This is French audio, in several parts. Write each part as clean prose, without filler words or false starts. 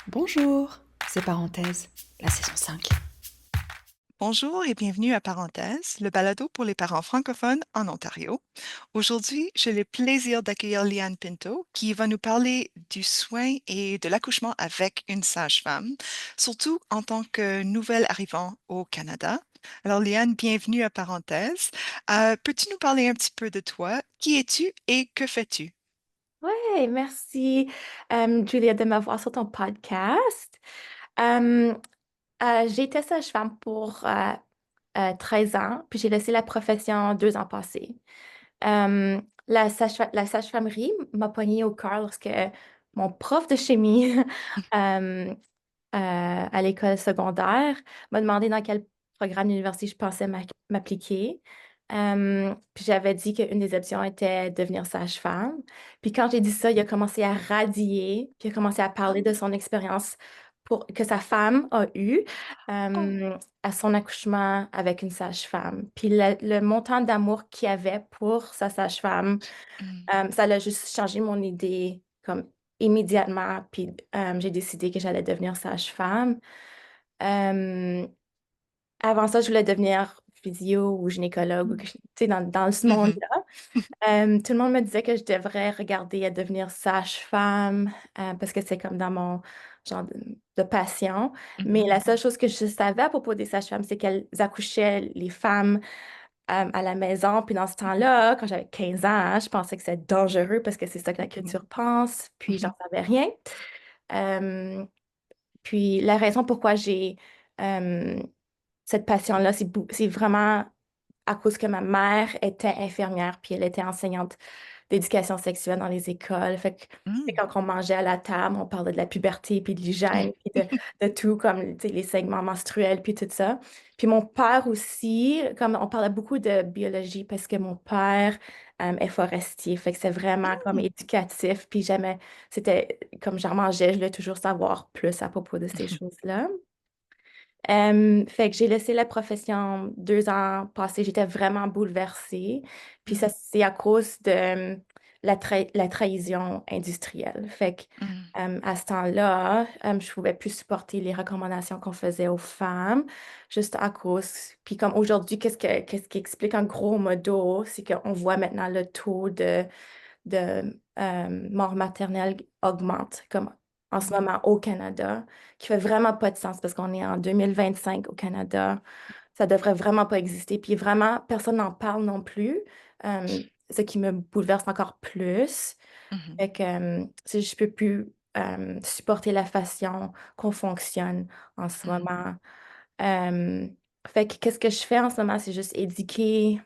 Bonjour, c'est Parenthèse, la saison 5. Bonjour et bienvenue à Parenthèse, le balado pour les parents francophones en Ontario. Aujourd'hui, j'ai le plaisir d'accueillir Liane Pinto qui va nous parler du soin et de l'accouchement avec une sage-femme, surtout en tant que nouvelle arrivant au Canada. Alors Liane, bienvenue à Parenthèse. Peux-tu nous parler un petit peu de toi? Qui es-tu et que fais-tu? Ouais, merci, Julia, de m'avoir sur ton podcast. Euh, j'ai été sage-femme pour 13 ans, puis j'ai laissé la profession 2 ans passés. Euh, la sage-famerie m'a poignée au cœur lorsque mon prof de chimie euh, à l'école secondaire m'a demandé dans quel programme d'université je pensais m'appliquer. Puis j'avais dit qu'une des options était devenir sage-femme. Puis quand j'ai dit ça, il a commencé à radier, puis il a commencé à parler de son expérience que sa femme a eue Oh, à son accouchement avec une sage-femme. Puis le montant d'amour qu'il avait pour sa sage-femme, mm, ça l'a juste changé mon idée comme immédiatement. Puis j'ai décidé que j'allais devenir sage-femme. Euh, Avant ça, je voulais devenir physio ou gynécologue, ou tu sais, dans ce mhm, monde-là. Tout le monde me disait que je devrais regarder à devenir sage-femme parce que c'est comme dans mon genre de passion. Mais mhm, la seule chose que je savais à propos des sages-femmes, c'est qu'elles accouchaient les femmes à la maison. Puis dans ce temps-là, quand j'avais 15 ans, je pensais que c'était dangereux parce que c'est ça que la mhm, culture pense. Puis mhm, j'en savais rien. Euh, Puis la raison pourquoi j'ai euh, cette passion-là, c'est vraiment à cause que ma mère était infirmière, puis elle était enseignante d'éducation sexuelle dans les écoles. Fait que, tu sais, mm, quand on mangeait à la table, on parlait de la puberté, puis de l'hygiène, puis de tout, comme, tu sais, les segments menstruels, puis tout ça. Puis mon père aussi, comme on parlait beaucoup de biologie, parce que mon père est forestier, fait que c'est vraiment comme mm. éducatif, puis jamais, c'était, comme j'en mangeais, je voulais toujours savoir plus à propos de ces choses-là. Fait que j'ai laissé la profession 2 ans passés. J'étais vraiment bouleversée. Puis ça, Mhm, c'est à cause de la trahison industrielle. Fait que mhm, à ce temps-là, je pouvais plus supporter les recommandations qu'on faisait aux femmes, juste à cause. Puis comme aujourd'hui, qu'est-ce qui explique en gros modo, c'est qu'on voit maintenant le taux de mort maternelle augmente, comme en ce mhm, moment au Canada, qui fait vraiment pas de sens parce qu'on est en 2025 au Canada. Ça devrait vraiment pas exister. Puis vraiment, personne n'en parle non plus, ce qui me bouleverse encore plus. mhm, Fait que si je peux plus supporter la façon qu'on fonctionne en ce mhm, moment. Euh, Fait que qu'est-ce que je fais en ce moment, c'est juste éduquer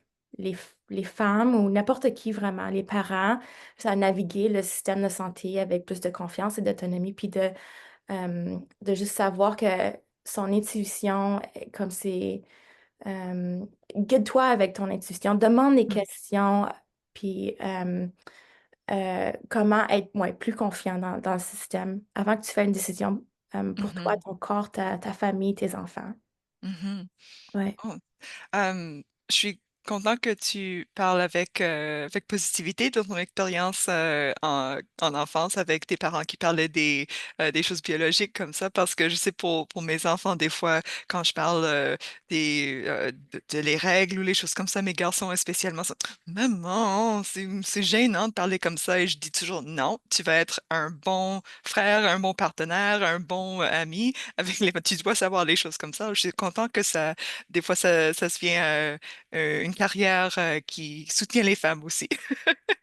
les femmes ou n'importe qui vraiment, les parents, à naviguer le système de santé avec plus de confiance et d'autonomie, puis de juste savoir que son intuition, comme c'est, guide-toi avec ton intuition, demande des mhm, questions, puis comment être ouais, plus confiant dans le système avant que tu fasses une décision pour toi, mhm, ton corps, ta famille, tes enfants. mhm. Ouais. Oh, je suis content que tu parles avec positivité de ton expérience en enfance avec tes parents qui parlaient des choses biologiques comme ça, parce que je sais pour mes enfants, des fois, quand je parle de les règles ou les choses comme ça, mes garçons spécialement, ça, Maman, c'est gênant de parler comme ça, et je dis toujours non, tu vas être un bon frère, un bon partenaire, un bon ami, tu dois savoir les choses comme ça. Je suis content que ça des fois, ça se vient une carrière qui soutient les femmes aussi.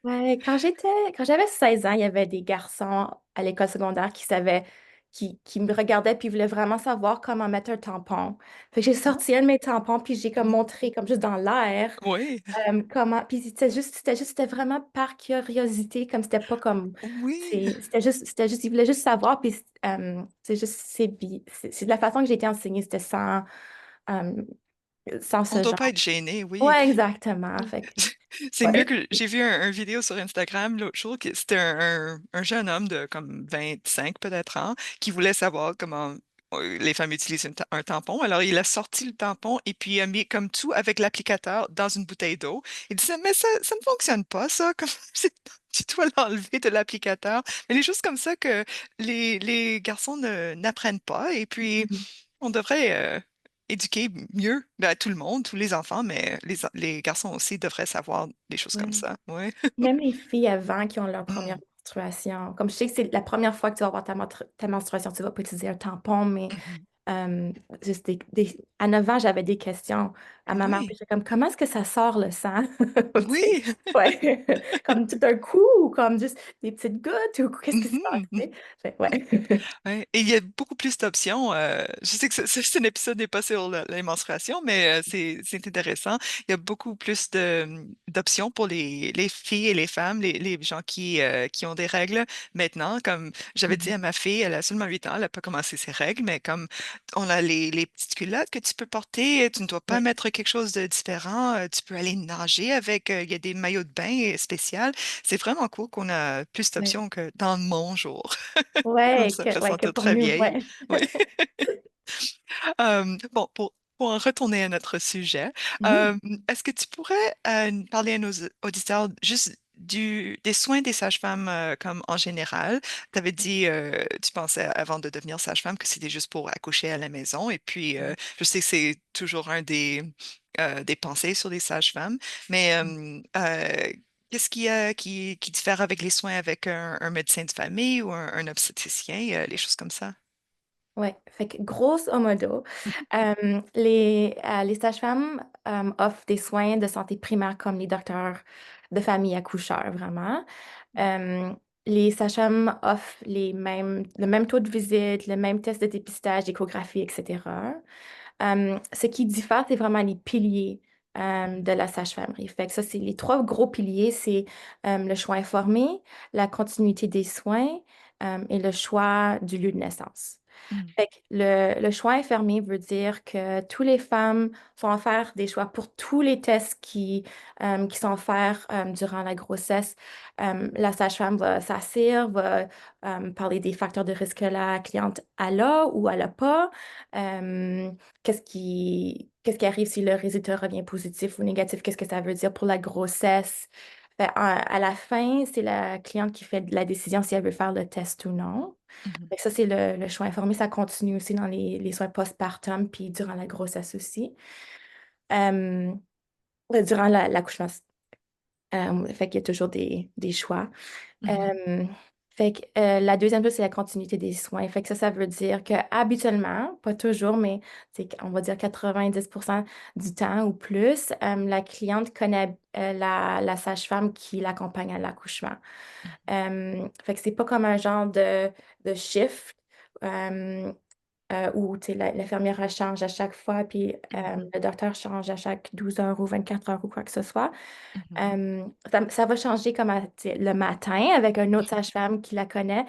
Ouais, quand j'avais 16 ans, il y avait des garçons à l'école secondaire qui me regardaient puis voulaient vraiment savoir comment mettre un tampon. Fait que j'ai Ah, sorti un de mes tampons puis j'ai comme montré, comme juste dans l'air, oui, comment, puis c'était vraiment par curiosité, comme c'était pas comme, oui. ils voulaient juste savoir puis c'est juste, c'est de la façon que j'ai été enseignée, c'était euh, sans On ne ce doit genre. pas être gêné, oui. Ouais, exactement. Fait que, C'est mieux ouais. que j'ai vu un vidéo sur Instagram l'autre jour, c'était un jeune homme de comme 25 peut-être ans qui voulait savoir comment les femmes utilisent un tampon. Alors il a sorti le tampon et puis il a mis comme tout avec l'applicateur dans une bouteille d'eau. Il disait, mais ça ne fonctionne pas, ça. tu dois l'enlever de l'applicateur. Mais les choses comme ça que les garçons n'apprennent pas. Et puis, Mhm. on devrait éduquer mieux ben, tout le monde, tous les enfants, mais les garçons aussi devraient savoir des choses comme Ouais. ça. Oui. Même les filles avant qui ont leur première Mm, menstruation. Comme je sais que c'est la première fois que tu vas avoir ta menstruation, tu vas pas utiliser un tampon, mais mhm. euh, juste à 9 ans, j'avais des questions à ma mère, puis Oui, j'étais comme, comment est-ce que ça sort le sang? Tu sais, oui. ouais. Comme tout d'un coup, ou comme juste des petites gouttes, ou qu'est-ce qui se passe? Tu sais? Mhm. Ouais. Ouais. Et il y a beaucoup plus d'options. Je sais que cet épisode n'est pas sur les menstruations, mais c'est intéressant. Il y a beaucoup plus d'options pour les filles et les femmes, les gens qui ont des règles maintenant. Comme j'avais dit Mhm. à ma fille, elle a seulement 8 ans, elle n'a pas commencé ses règles, mais comme on a les petites culottes que tu peux porter, tu ne dois pas Ouais. mettre quelque chose de différent. Tu peux aller nager avec, il y a des maillots de bain spéciaux. C'est vraiment cool qu'on a plus Ouais. d'options que dans mon jour. Comme Ouais, ça, me fait ouais, que sentir pour très nous, vieille. ouais. Oui. Bon, pour en retourner à notre sujet, Mhm. euh, est-ce que tu pourrais parler à nos auditeurs juste des soins des sages-femmes comme en général? Tu avais dit, tu pensais avant de devenir sage-femme que c'était juste pour accoucher à la maison. Et puis, je sais que c'est toujours un des pensées sur les sages-femmes. Mais qu'est-ce qui diffère avec les soins avec un médecin de famille ou un obstétricien, les choses comme ça? Ouais, fait que grosso modo, les sages-femmes offrent des soins de santé primaire comme les docteurs de famille accoucheurs, vraiment. Euh, les sages-femmes offrent le même taux de visite, le même test de dépistage, échographie, etc. Ce qui diffère, c'est vraiment les piliers de la sage-famerie. Fait que ça, c'est les trois gros piliers, c'est le choix informé, la continuité des soins et le choix du lieu de naissance. Mhm. Fait que le choix infirmier veut dire que toutes les femmes vont faire des choix pour tous les tests qui sont faits durant la grossesse. La sage-femme va s'asseoir, va parler des facteurs de risque que la cliente a ou elle n'a pas. Euh, qu'est-ce qui arrive si le résultat revient positif ou négatif? Qu'est-ce que ça veut dire pour la grossesse? Fait, à la fin, c'est la cliente qui fait la décision si elle veut faire le test ou non. Mhm. Fait que ça, c'est le choix informé. Ça continue aussi dans les soins postpartum, puis durant la grossesse aussi. Euh, durant l'accouchement. Fait qu'il y a toujours des choix. Mhm. Euh, fait que la deuxième chose, c'est la continuité des soins. Fait que ça veut dire que habituellement, pas toujours, mais on va dire 90% du temps ou plus, la cliente connaît la sage-femme qui l'accompagne à l'accouchement. Fait que c'est pas comme un genre de shift euh, où tu sais, l'infirmière elle change à chaque fois, puis Mhm. le docteur change à chaque 12 heures ou 24 heures ou quoi que ce soit. Mhm. Ça va changer comme tu sais, le matin avec un autre sage-femme qui la connaît.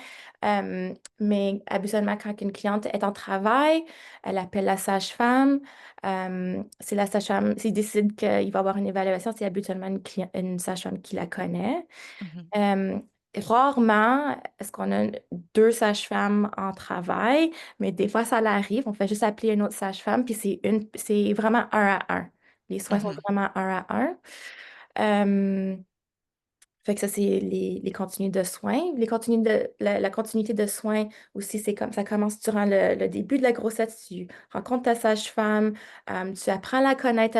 Mais habituellement, quand une cliente est en travail, elle appelle la sage-femme. C'est la sage-femme, s'il décide qu'il va y avoir une évaluation, c'est habituellement une sage-femme qui la connaît. Mhm. Euh, Rarement est-ce qu'on a deux sages-femmes en travail, mais des fois ça l'arrive. On fait juste appeler une autre sage-femme, puis c'est vraiment un à un. Les soins sont Mhm. vraiment un à un. Euh, Fait que ça, c'est les continuités de soins. La continuité de soins aussi, c'est comme ça commence durant le début de la grossesse. Tu rencontres ta sage-femme, tu apprends à la connaître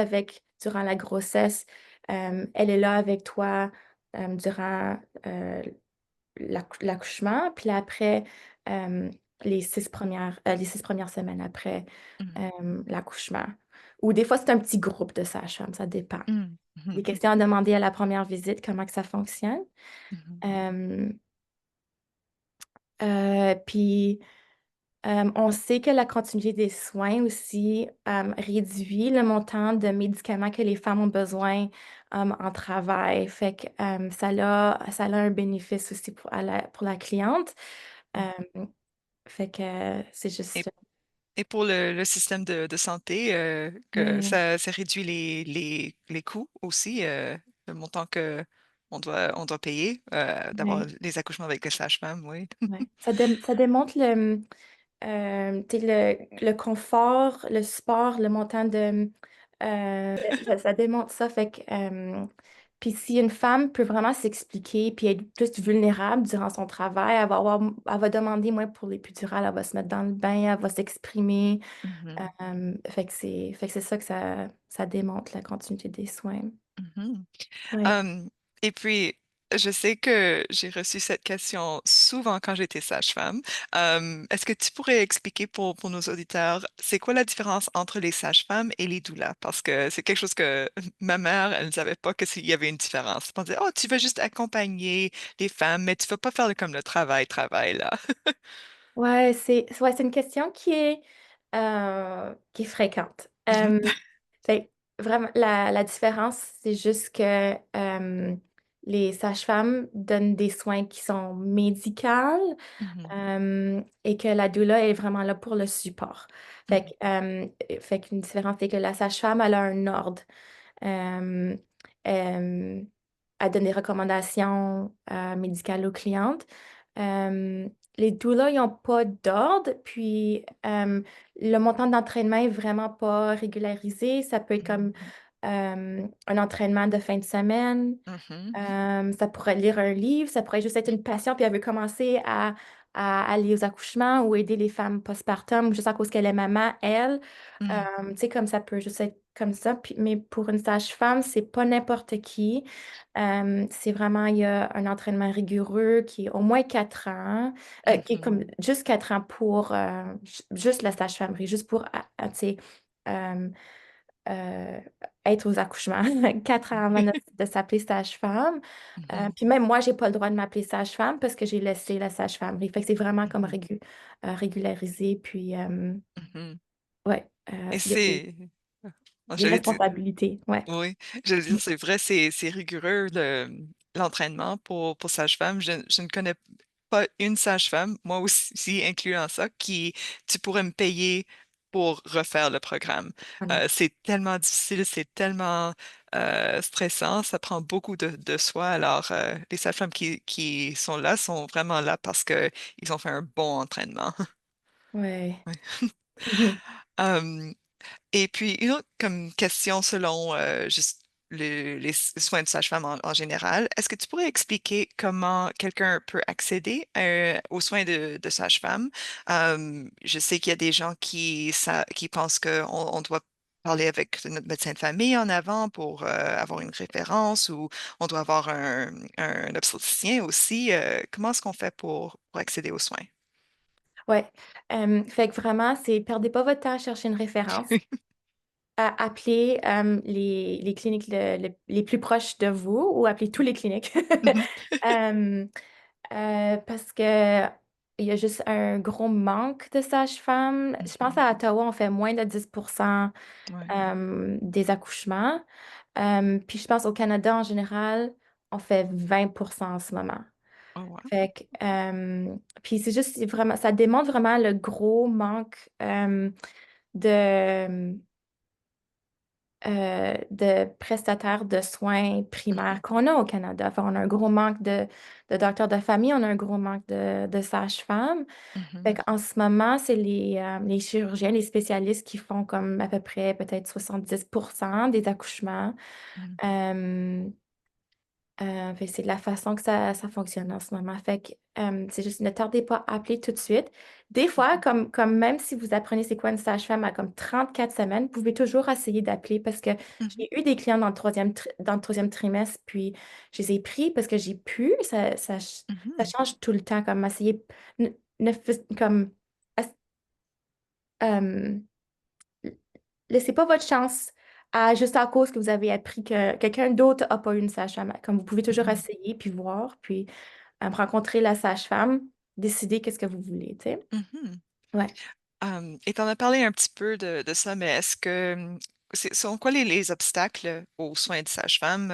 durant la grossesse. Elle est là avec toi durant l'accouchement. Puis là, après, euh, les six premières semaines après Mhm. l'accouchement. Ou des fois, c'est un petit groupe de sages-femmes, ça dépend. Mhm. Des Mhm. questions à demander à la première visite, comment que ça fonctionne. Mhm. Euh, puis, on sait que la continuité des soins aussi réduit le montant de médicaments que les femmes ont besoin en travail. Fait que ça a un bénéfice aussi pour la cliente. Mhm. Euh, Fait que c'est Et, juste... et pour le système de santé, que Ouais, ça réduit les coûts aussi, le montant que on doit payer d'avoir ouais, les accouchements avec les sages-femmes, oui. ouais. Ça démontre tu sais, le confort, le support, le montant de... ça démontre ça. Fait que Puis si une femme peut vraiment s'expliquer puis être plus vulnérable durant son travail, elle va demander moins pour l'épidurale, elle va se mettre dans le bain, elle va s'exprimer. Mhm. Fait que c'est ça que ça démontre, la continuité des soins. Mhm. Ouais. Euh, et puis, je sais que j'ai reçu cette question souvent quand j'étais sage-femme. Est-ce que tu pourrais expliquer pour nos auditeurs, c'est quoi la différence entre les sages-femmes et les doulas? Parce que c'est quelque chose que ma mère, elle ne savait pas que s'il y avait une différence. Elle pensait, oh, tu vas juste accompagner les femmes, mais tu vas pas faire comme le travail, là. Ouais, c'est une question qui est fréquente. Fait vraiment, la différence, c'est juste que les sages-femmes donnent des soins qui sont médicaux Mhm, et que la doula est vraiment là pour le support. mhm, Fait qu'une différence, c'est que la sage-femme, elle a un ordre. Euh, euh, Elle donne des recommandations médicales aux clientes. Euh, les doulas, ils n'ont pas d'ordre, puis le montant d'entraînement est vraiment pas régularisé. Ça peut être comme mhm, un entraînement de fin de semaine. mhm, Ça pourrait lire un livre, ça pourrait juste être une patiente, puis elle veut commencer à aller aux accouchements ou aider les femmes postpartum, juste à cause qu'elle est maman, elle. mhm, Tu sais, comme ça peut juste être comme ça. Mais pour une sage-femme, c'est pas n'importe qui. C'est vraiment, il y a un entraînement rigoureux qui est au moins 4 ans, qui est comme mhm, juste 4 ans pour juste la sage-femme, juste pour, tu sais, euh, euh, être aux accouchements, 4 ans avant de s'appeler sage-femme. mhm, Puis même moi, j'ai pas le droit de m'appeler sage-femme parce que j'ai laissé la sage-femme. Fait que c'est vraiment comme mhm, régularisé. Puis, mhm. ouais, Et il y a c'est... des J'allais dire, responsabilités. Ouais. oui, je veux dire, c'est vrai, c'est rigoureux l'entraînement pour sage-femme. Je ne connais pas une sage-femme, moi aussi incluant ça, qui tu pourrais me payer pour refaire le programme. Ah non. C'est tellement difficile, c'est tellement stressant, ça prend beaucoup de soi. Alors, les sages-femmes qui sont là sont vraiment là parce que ils ont fait un bon entraînement. Ouais. Ouais. Mhm. Et puis, une autre comme question selon juste les soins de sage-femme en général, est-ce que tu pourrais expliquer comment quelqu'un peut accéder aux soins de sage-femme? Je sais qu'il y a des gens qui pensent qu'on on doit parler avec notre médecin de famille en avant pour avoir une référence ou on doit avoir un obstétricien aussi. Comment est-ce qu'on fait pour accéder aux soins? Ouais. Fait que vraiment, c'est perdez pas votre temps à chercher une référence. Appeler les cliniques les plus proches de vous ou appeler tous les cliniques. Euh, Parce que il y a juste un gros manque de sages-femmes. Je pense Mhm. à Ottawa, on fait moins de 10% Ouais. des accouchements. Puis je pense au Canada en général, on fait 20% en ce moment. Oh, wow. Fait que, puis c'est vraiment, ça démontre vraiment le gros manque de, de prestataires de soins Mhm. primaires qu'on a au Canada. Enfin, on a un gros manque de docteurs de famille, on a un gros manque de sages-femmes. Fait Mhm. qu'en ce moment, c'est les chirurgiens, les spécialistes qui font comme à peu près peut-être 70% des accouchements. Mhm. Euh, fait que c'est de la façon que ça fonctionne en ce moment. Fait que c'est juste ne tardez pas à appeler tout de suite. Des fois, Mhm. comme même si vous apprenez c'est quoi une sage-femme à comme 34 semaines, vous pouvez toujours essayer d'appeler parce que Mhm. j'ai eu des clients dans le troisième trimestre, puis je les ai pris parce que j'ai pu. Ça Mhm. change tout le temps, comme essayer, comme, ess- euh, laissez pas votre chance juste à cause que vous avez appris que quelqu'un d'autre n'a pas eu une sage-femme. Comme vous pouvez toujours Mhm. essayer puis voir, puis rencontrer la sage-femme, décider qu'est-ce que vous voulez, tu sais. Mhm. Ouais. Et t'en as parlé un petit peu de ça, mais est-ce que sont quoi les obstacles aux soins de sage-femme?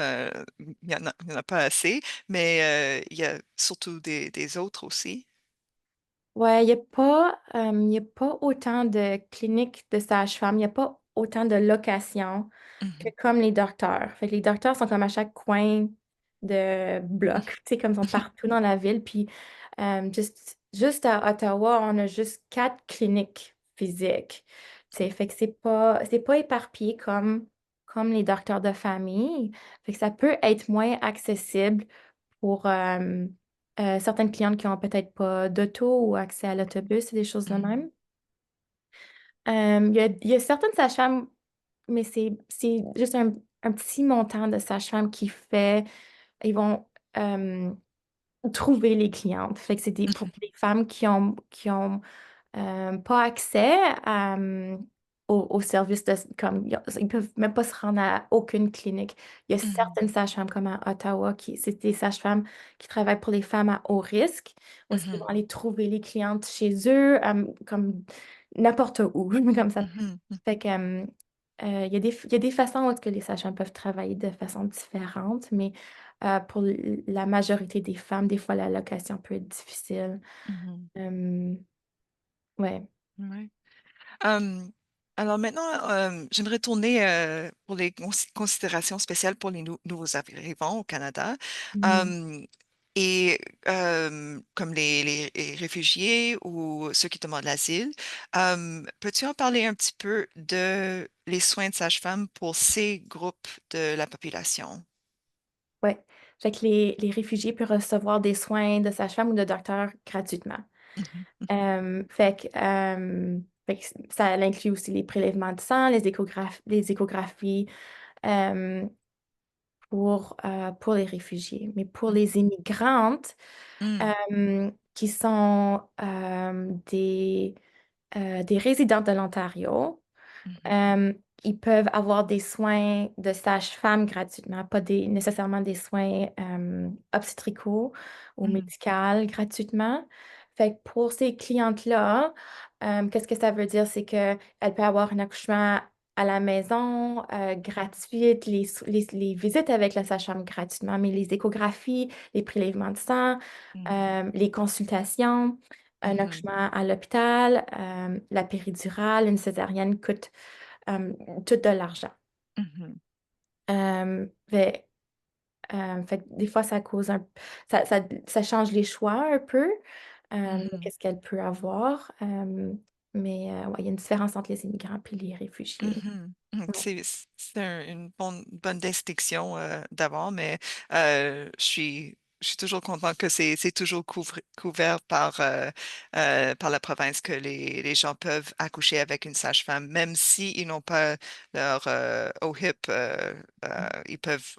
Il y en a pas assez, mais il y a surtout des autres aussi. Ouais, il y a pas autant de cliniques de sage-femme, il n'y a pas autant de locations que Mhm. comme les docteurs. Fait que les docteurs sont comme à chaque coin de bloc, tu sais, comme ils sont partout dans la ville. Puis juste à Ottawa, on a juste 4 cliniques physiques. Tu sais, fait que c'est pas éparpillé comme comme les docteurs de famille. Fait que ça peut être moins accessible pour certaines clientes qui ont peut-être pas d'auto ou accès à l'autobus et des choses de Mhm. même. Il y a certaines sages-femmes, mais c'est juste un petit montant de sages-femmes qui fait, ils vont euh, trouver les clientes. Fait que c'est pour Mhm. les femmes qui ont pas accès aux services comme ils peuvent même pas se rendre à aucune clinique. Il y a Mhm. certaines sages-femmes comme à Ottawa c'est des sages-femmes qui travaillent pour les femmes à haut risque, où est-ce qu'ils vont Mhm. aller trouver les clientes chez eux, comme n'importe où, comme ça. Mhm. Fait que il y a des façons où est-ce que les sages-femmes peuvent travailler de façon différente, mais pour la majorité des femmes, des fois la location peut être difficile. Mhm. Euh, ouais. Ouais. Euh, alors maintenant, j'aimerais tourner pour les considérations spéciales pour les nouveaux arrivants au Canada. Mhm. Euh, et comme les réfugiés ou ceux qui demandent l'asile, peux-tu en parler un petit peu de les soins de sage-femme pour ces groupes de la population? Ouais. Fait que les réfugiés peuvent recevoir des soins de sage-femme ou de docteur gratuitement. Mhm. Fait que ça inclut aussi les prélèvements de sang, les échographies euh, pour les réfugiés. Mais pour Mhm. les immigrantes Mhm. qui sont des résidents de l'Ontario, Mhm. Euh, ils peuvent avoir des soins de sage-femme gratuitement, pas nécessairement des soins obstétricaux ou Mhm. médicaux gratuitement. Fait que pour ces clientes-là, qu'est-ce que ça veut dire? C'est qu'elles peuvent avoir un accouchement à la maison, gratuite, les visites avec la sage-femme gratuitement, mais les échographies, les prélèvements de sang, Mhm. les consultations, un Mhm. accouchement à l'hôpital, la péridurale, une césarienne coûte euh, tout de l'argent. Mhm. Euh, fait, fait que des fois, ça cause ça change les choix un peu, de Mhm. qu'est-ce qu'elle peut avoir. Mais ouais, il y a une différence entre les immigrants et les réfugiés. Mhm. Mhm. Ouais. C'est une bonne distinction d'abord, mais je suis toujours content que c'est toujours couvert par la province que les gens peuvent accoucher avec une sage-femme, même s'ils n'ont pas leur OHIP, ils peuvent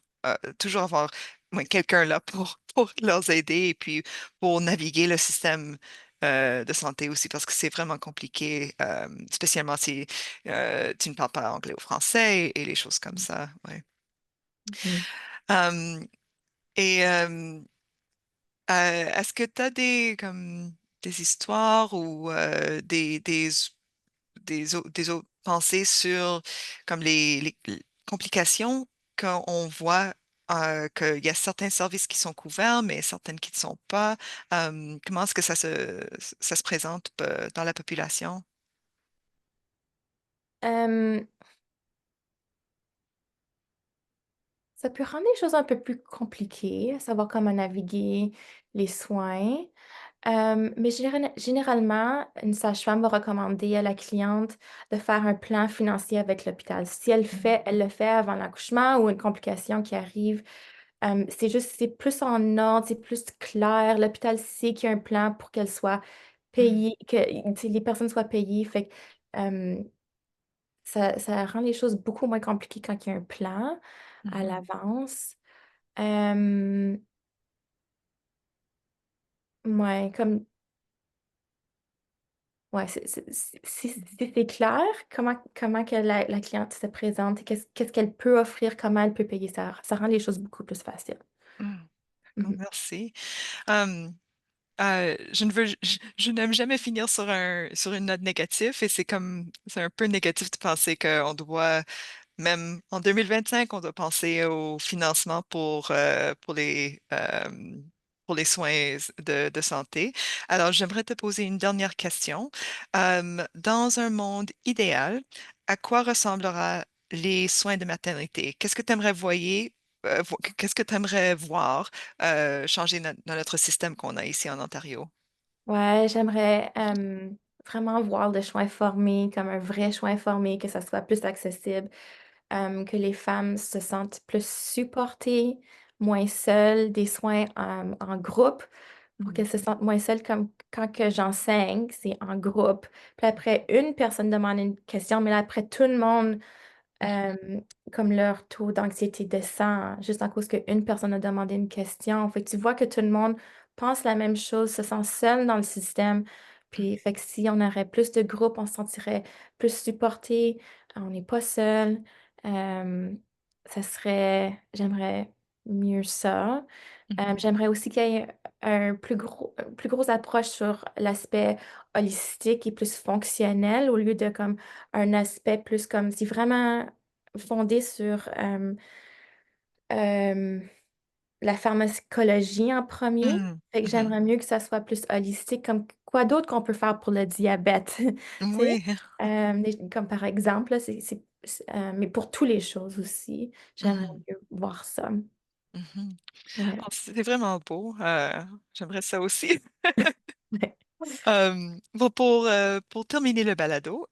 toujours avoir quelqu'un là pour leur aider et puis pour naviguer le système de santé aussi, parce que c'est vraiment compliqué, spécialement si tu ne parles pas anglais ou français et les choses comme ça. Ouais. Mhm. Euh, et est-ce que tu as comme, des histoires ou des autres pensées sur comme les complications qu'on voit, qu'il y a certains services qui sont couverts, mais certaines qui ne sont pas? Comment est-ce que ça se présente dans la population? Euh, Ça peut rendre les choses un peu plus compliquées, savoir comment naviguer les soins. Mais généralement, une sage-femme va recommander à la cliente de faire un plan financier avec l'hôpital. Si elle le fait avant l'accouchement ou une complication qui arrive, c'est plus en ordre, c'est plus clair. L'hôpital sait qu'il y a un plan pour qu'elle soit Mhm. payée, que tu sais, les personnes soient payées. Fait que, euh, ça rend les choses beaucoup moins compliquées quand il y a un plan à Mhm. l'avance. Euh, ouais, comme Ouais, si c'est clair, comment que la cliente se présente, et qu'est-ce qu'elle peut offrir, comment elle peut payer, ça rend les choses beaucoup plus faciles. Mhm. D'accord, Mhm. merci. Euh, je n'aime jamais finir sur une note négative et c'est un peu négatif de penser qu'on doit, même en 2025, on doit penser au financement pour les soins de santé. Alors, j'aimerais te poser une dernière question. Dans un monde idéal, à quoi ressemblera les soins de maternité? Qu'est-ce que tu aimerais qu'est-ce que tu aimerais voir changer dans notre système qu'on a ici en Ontario? Ouais, j'aimerais vraiment voir le choix informé comme un vrai choix informé, que ça soit plus accessible. que les femmes se sentent plus supportées, moins seules, des soins en groupe, pour Mhm. qu'elles se sentent moins seules comme quand que j'enseigne, c'est en groupe. Puis après, une personne demande une question, mais là, après, tout le monde Mhm. euh, comme leur taux d'anxiété descend juste à cause qu'une personne a demandé une question. Fait que tu vois que tout le monde pense la même chose, se sent seul dans le système. Puis, fait que si on aurait plus de groupes, on se sentirait plus supporté, on n'est pas seul. Euh, j'aimerais mieux ça. Mhm. J'aimerais aussi qu'il y ait une plus grosse approche sur l'aspect holistique et plus fonctionnel au lieu de comme un aspect plus comme si vraiment fondé sur euh, la pharmacologie en premier. Mhm. Fait que Mhm. j'aimerais mieux que ça soit plus holistique, comme quoi d'autre qu'on peut faire pour le diabète, tu sais? Oui. Comme par exemple, là, mais pour toutes les choses aussi, j'aimerais Mhm. mieux voir ça. Mhm. Ouais. Oh, c'est vraiment beau. J'aimerais ça aussi. Ouais. Bon, pour terminer le balado,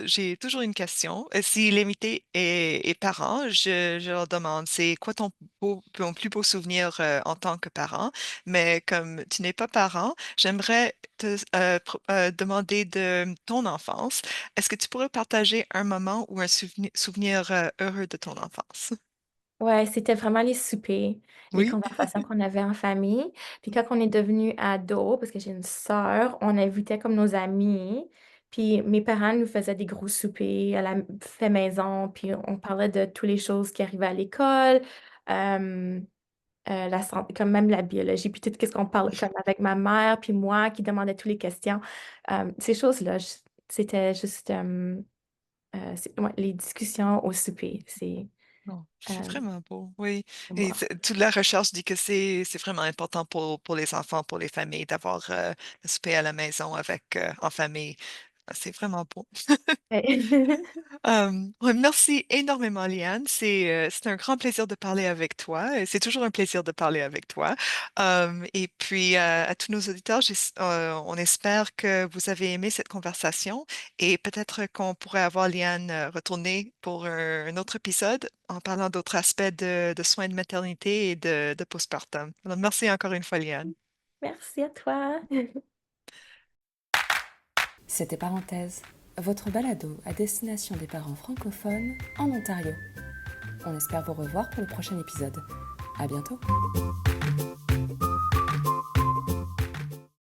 j'ai toujours une question. Si l'invité est parent, je leur demande, c'est quoi ton plus beau souvenir en tant que parent? Mais comme tu n'es pas parent, j'aimerais te demander de ton enfance. Est-ce que tu pourrais partager un moment ou un souvenir heureux de ton enfance? Ouais, c'était vraiment les soupers, les Oui? conversations qu'on avait en famille. Puis quand on est devenu ado, parce que j'ai une sœur, on invitait comme nos amis. Puis mes parents nous faisaient des gros soupers à la fait maison. Puis on parlait de toutes les choses qui arrivaient à l'école, euh, la santé, comme même la biologie. Puis tout ce qu'on parle, comme avec ma mère, puis moi qui demandais toutes les questions. Ces choses-là, c'était juste ouais, les discussions au souper. Non, c'est Euh, vraiment beau, oui. Et moi. toute la recherche dit que c'est vraiment important pour les enfants, pour les familles, d'avoir le souper à la maison avec en famille. C'est vraiment beau. Ouais. Ouais, merci énormément, Liane. C'est un grand plaisir de parler avec toi. Et c'est toujours un plaisir de parler avec toi. Et puis, à tous nos auditeurs, on espère que vous avez aimé cette conversation et peut-être qu'on pourrait avoir Liane retourner pour un autre épisode en parlant d'autres aspects de soins de maternité et de postpartum. Alors, merci encore une fois, Liane. Merci à toi. C'était Parenthèse, votre balado à destination des parents francophones en Ontario. On espère vous revoir pour le prochain épisode. À bientôt!